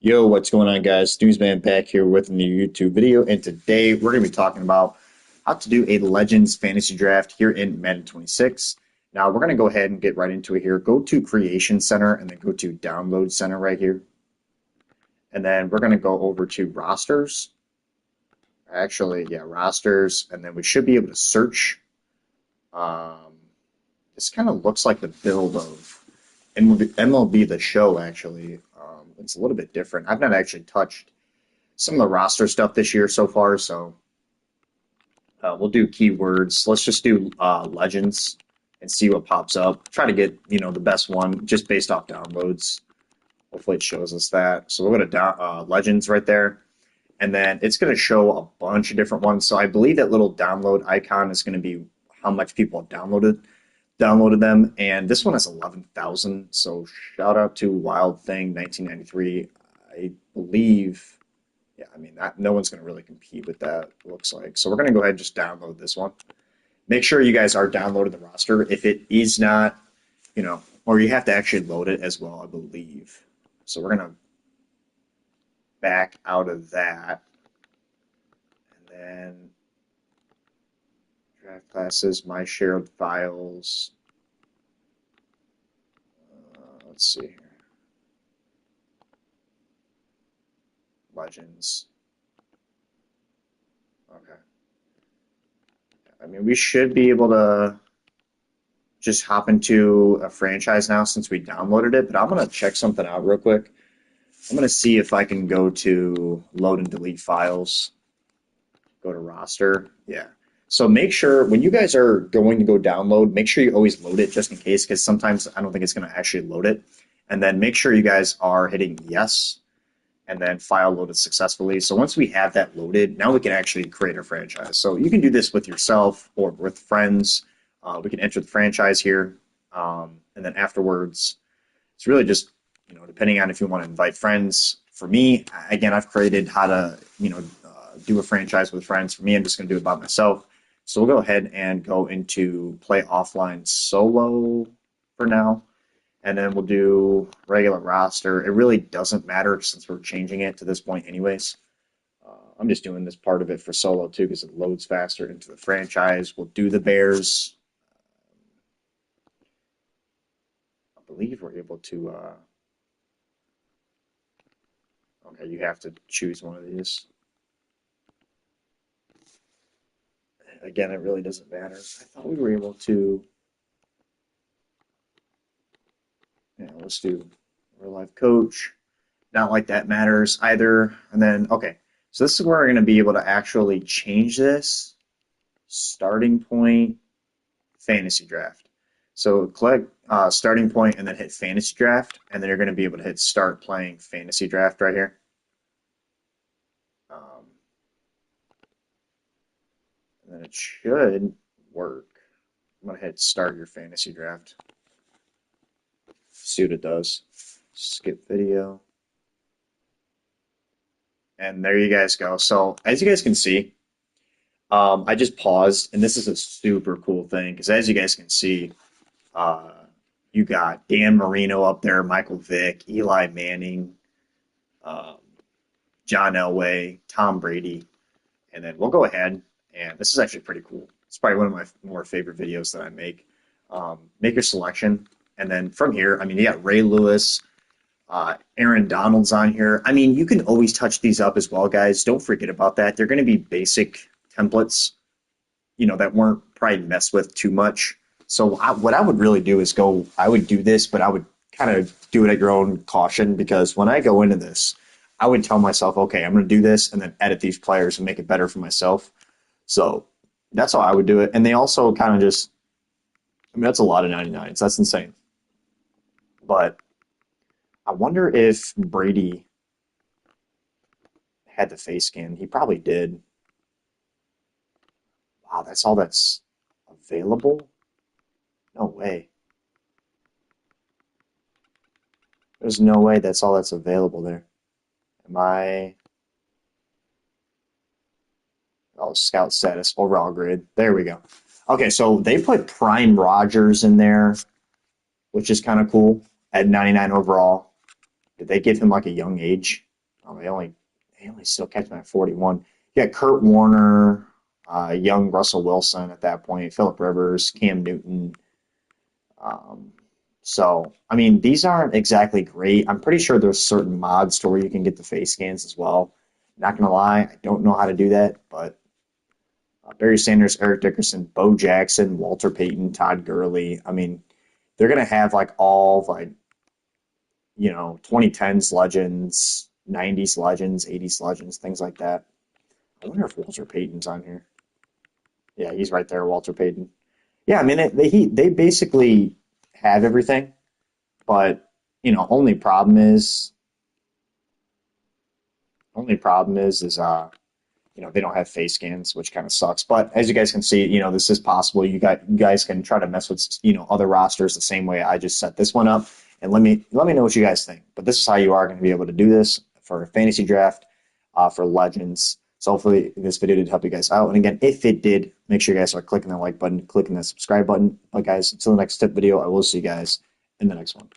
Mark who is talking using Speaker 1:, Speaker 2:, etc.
Speaker 1: Yo, what's going on, guys? Newsman back here with a new YouTube video, and today we're going to be talking about how to do a Legends fantasy draft here in Madden 26. Now, we're going to go ahead and get right into it here. Go to Creation Center and then go to Download Center right here. And then we're going to go over to Rosters. Actually, yeah, Rosters. And then we should be able to search. This kind of looks like the build of MLB The Show, actually. It's a little bit different. I've not actually touched some of the roster stuff this year so far, so we'll do keywords. Let's just do legends and see what pops up. Try to get the best one just based off downloads. Hopefully it shows us that. So we'll go to legends right there, and then it's going to show a bunch of different ones. So I believe that little download icon is going to be how much people have downloaded them, and this one has 11,000. So shout out to Wild Thing 1993. I believe, yeah, I mean no one's going to really compete with that. It looks like. So we're going to go ahead and just download this one. Make sure you guys are downloading the roster. If it is not, or you have to actually load it as well, I believe. So we're going to back out of that, and then draft classes, my shared files. Let's see here. Legends. Okay. I mean, we should be able to just hop into a franchise now since we downloaded it, but I'm going to check something out real quick. I'm going to see if I can go to load and delete files. Go to roster. Yeah. So make sure when you guys are going to go download, make sure you always load it just in case, because sometimes I don't think it's going to actually load it. And then make sure you guys are hitting yes, and then file loaded successfully. So once we have that loaded, now we can actually create a franchise. So you can do this with yourself or with friends. We can enter the franchise here, and then afterwards, it's really just depending on if you want to invite friends. For me, again, I've created how to do a franchise with friends. For me, I'm just going to do it by myself. So we'll go ahead and go into play offline solo for now. And then we'll do regular roster. It really doesn't matter since we're changing it to this point anyways. I'm just doing this part of it for solo too because it loads faster into the franchise. We'll do the Bears. I believe we're able to... okay, you have to choose one of these. Again, it really doesn't matter. I thought we were able to... Yeah, let's do real life coach. Not like that matters either. And then, okay, so this is where we're going to be able to actually change this. Starting point, fantasy draft. So click starting point and then hit fantasy draft, and then you're going to be able to hit start playing fantasy draft right here. And then it should work. I'm going to hit start your fantasy draft. See what it does. Skip video. And there you guys go. So as you guys can see, I just paused, and this is a super cool thing because as you guys can see, you got Dan Marino up there, Michael Vick, Eli Manning, John Elway, Tom Brady, and then we'll go ahead, and this is actually pretty cool. It's probably one of my more favorite videos that I make. Make your selection, and then from here, I mean, you got Ray Lewis, Aaron Donald's on here. I mean, you can always touch these up as well, guys. Don't forget about that. They're going to be basic templates, that weren't probably messed with too much. So what I would really do is I would do this, but I would kind of do it at your own caution because when I go into this, I would tell myself, okay, I'm going to do this and then edit these players and make it better for myself. So that's how I would do it. And they also kind of just, I mean, that's a lot of 99s. That's insane. But I wonder if Brady had the face scan. He probably did. Wow, that's all that's available? No way. There's no way that's all that's available there. Am I... Oh, scout status, overall grade. There we go. Okay, so they put Prime Rogers in there, which is kind of cool, at 99 overall. Did they give him like a young age? Oh, they only still catch him at 41. You got Kurt Warner, young Russell Wilson at that point, Philip Rivers, Cam Newton. Um, so, I mean, these aren't exactly great. I'm pretty sure there's certain mods to where you can get the face scans as well. Not gonna lie, I don't know how to do that, but Barry Sanders, Eric Dickerson, Bo Jackson, Walter Payton, Todd Gurley. I mean, they're gonna have like all like 2010s legends, 90s legends, 80s legends, things like that. I wonder if Walter Payton's on here. Yeah, he's right there, Walter Payton. Yeah, I mean, they basically have everything, but only problem is they don't have face scans, which kind of sucks. But as you guys can see, this is possible. You guys can try to mess with other rosters the same way I just set this one up, and let me know what you guys think. But this is how you are going to be able to do this for a fantasy draft, for legends. So hopefully this video did help you guys out. And again, if it did, make sure you guys are clicking that like button, clicking that subscribe button. But guys, until the next tip video, I will see you guys in the next one.